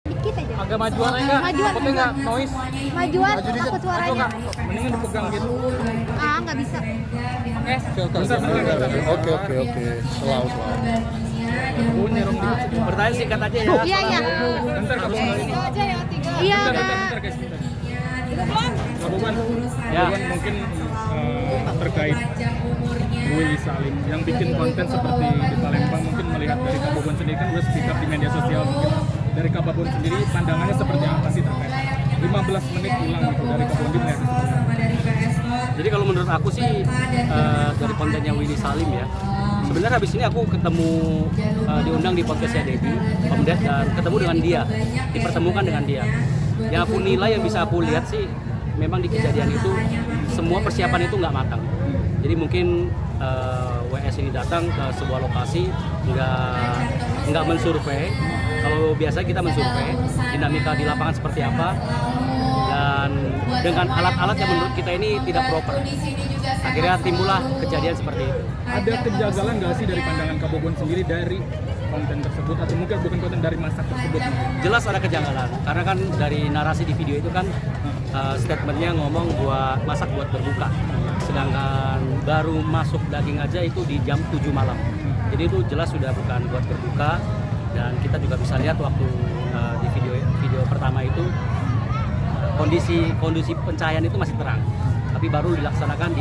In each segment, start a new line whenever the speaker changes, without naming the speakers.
Dikit aja.
Agak majuan aja nggak?
Majuan.
Takutnya nggak noise.
Majuan,
Maju dikit.
takut suaranya.
Maju, Kak. Mendingan dipegang gitu.
Nggak bisa.
Oke. Selalu.
Bunyi rom dikit.
Pertanyaan singkat aja ya.
Iya, iya.
Bentar Kak Boban.
Iya,
Bentar guys. Kak Boban,
Ya.
mungkin terkait Willy Salim yang bikin konten seperti di Palembang, mungkin melihat dari Kak Boban sendiri kan udah speak up di media sosial, mungkin dari Kak Boban sendiri pandangannya seperti apa sih terkait 15 menit hilang gitu dari Kak Boban melihat itu?
Jadi kalau menurut aku sih dari kontennya Willy Salim ya, sebenarnya habis ini aku ketemu diundang di podcastnya Dedi, Om Ded, dan ketemu dengan dia, dipertemukan dengan dia. Yang aku nilai, yang bisa aku lihat sih, memang di kejadian itu semua persiapan itu nggak matang. Jadi mungkin WS ini datang ke sebuah lokasi nggak mensurvei. Kalau biasa kita mensurvei dinamika di lapangan seperti apa, dan dengan alat-alat yang menurut kita ini tidak proper. Akhirnya timbullah kejadian seperti itu.
Ada kejanggalan nggak sih dari pandangan Kak Boban sendiri dari konten tersebut, atau mungkin bukan konten, dari masak tersebut?
Jelas ada kejanggalan, karena kan dari narasi di video itu kan statementnya ngomong masak buat berbuka, sedangkan baru masuk daging aja itu di jam 7 malam. Jadi itu jelas sudah bukan buat berbuka, dan kita juga bisa lihat waktu di video pertama itu kondisi pencahayaan itu masih terang, tapi baru dilaksanakan di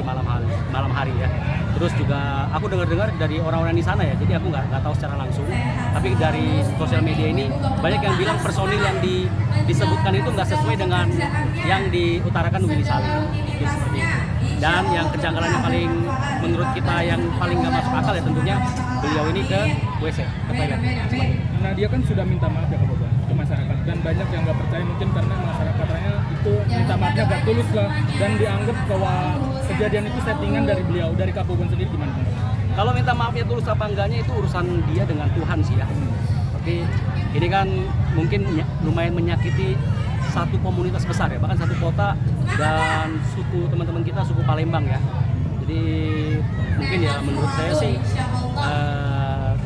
malam hari ya. Terus juga aku dengar dari orang-orang di sana ya, jadi aku nggak tahu secara langsung, tapi dari sosial media ini banyak yang bilang personil yang disebutkan itu nggak sesuai dengan yang diutarakan Willy Salim, itu seperti itu. Dan yang kejanggalan yang paling menurut kita yang paling nggak masuk akal ya tentunya beliau ini ke WC, ke toilet.
Nah dia kan sudah minta maaf ya Kak Boban ke masyarakat, dan banyak yang nggak percaya mungkin karena masyarakatnya itu minta maafnya gak tulus lah, dan dianggap bahwa kejadian itu settingan dari beliau. Dari Kak Boban sendiri gimana?
Kalau minta maafnya tulus apa enggaknya itu urusan dia dengan Tuhan sih ya. Tapi ini kan mungkin lumayan menyakiti satu komunitas besar ya, bahkan satu kota dan suku teman-teman kita, suku Palembang ya. Jadi mungkin ya menurut saya sih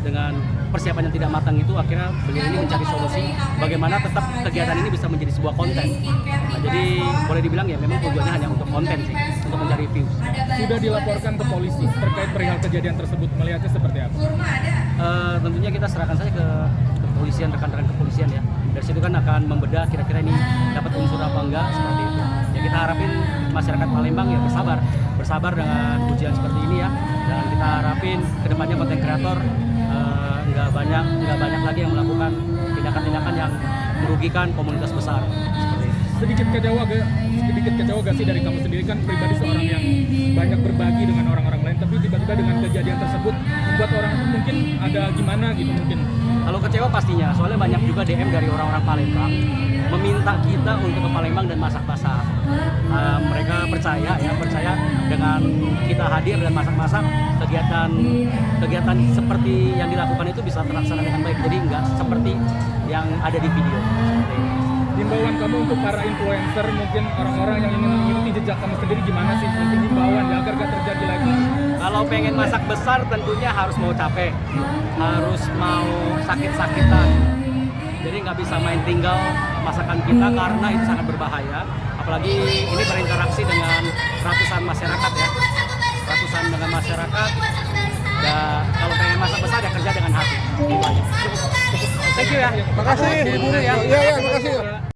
dengan persiapan yang tidak matang itu akhirnya beliau ini mencari solusi bagaimana tetap kegiatan ini bisa menjadi sebuah konten. Nah, jadi boleh dibilang ya memang tujuannya hanya untuk konten sih, untuk mencari views.
Sudah dilaporkan ke polisi terkait perihal kejadian tersebut, melihatnya seperti apa?
Tentunya kita serahkan saja ke kepolisian, rekan-rekan kepolisian ya. Dari situ kan akan membedah kira-kira ini dapat unsur apa enggak, seperti itu. Ya kita harapin masyarakat Palembang ya bersabar dengan ujian seperti ini ya, dan kita harapin kedepannya konten kreator nggak banyak lagi yang melakukan tindakan-tindakan yang merugikan komunitas besar seperti itu.
Sedikit kecewa gak sih dari kamu sendiri, kan pribadi seorang yang banyak berbagi dengan orang-orang lain, tapi tiba-tiba dengan kejadian tersebut membuat orang mungkin ada gimana gitu mungkin?
Kalau kecewa pastinya, soalnya banyak juga DM dari orang-orang Palembang meminta kita untuk ke Palembang dan masak-masak. Mereka percaya dengan kita hadir dan masak-masak, kegiatan seperti yang dilakukan itu bisa terlaksana dengan baik. Jadi nggak seperti yang ada di video.
Himbauan kamu untuk para influencer, mungkin orang-orang yang ingin mengikuti jejak kamu sendiri gimana sih? Mungkin himbauan ya agar gak terjadi lagi.
Kalau pengen masak besar tentunya harus mau capek, harus mau sakit-sakitan. Jadi nggak bisa main tinggal masakan kita karena itu sangat berbahaya. Apalagi ini berinteraksi dengan ratusan masyarakat ya, dengan masyarakat. Ya kalau pengen masak besar ya kerja dengan hati. Itu aja. Thank you ya.
Makasih.
Terima kasih.
Iya, makasih.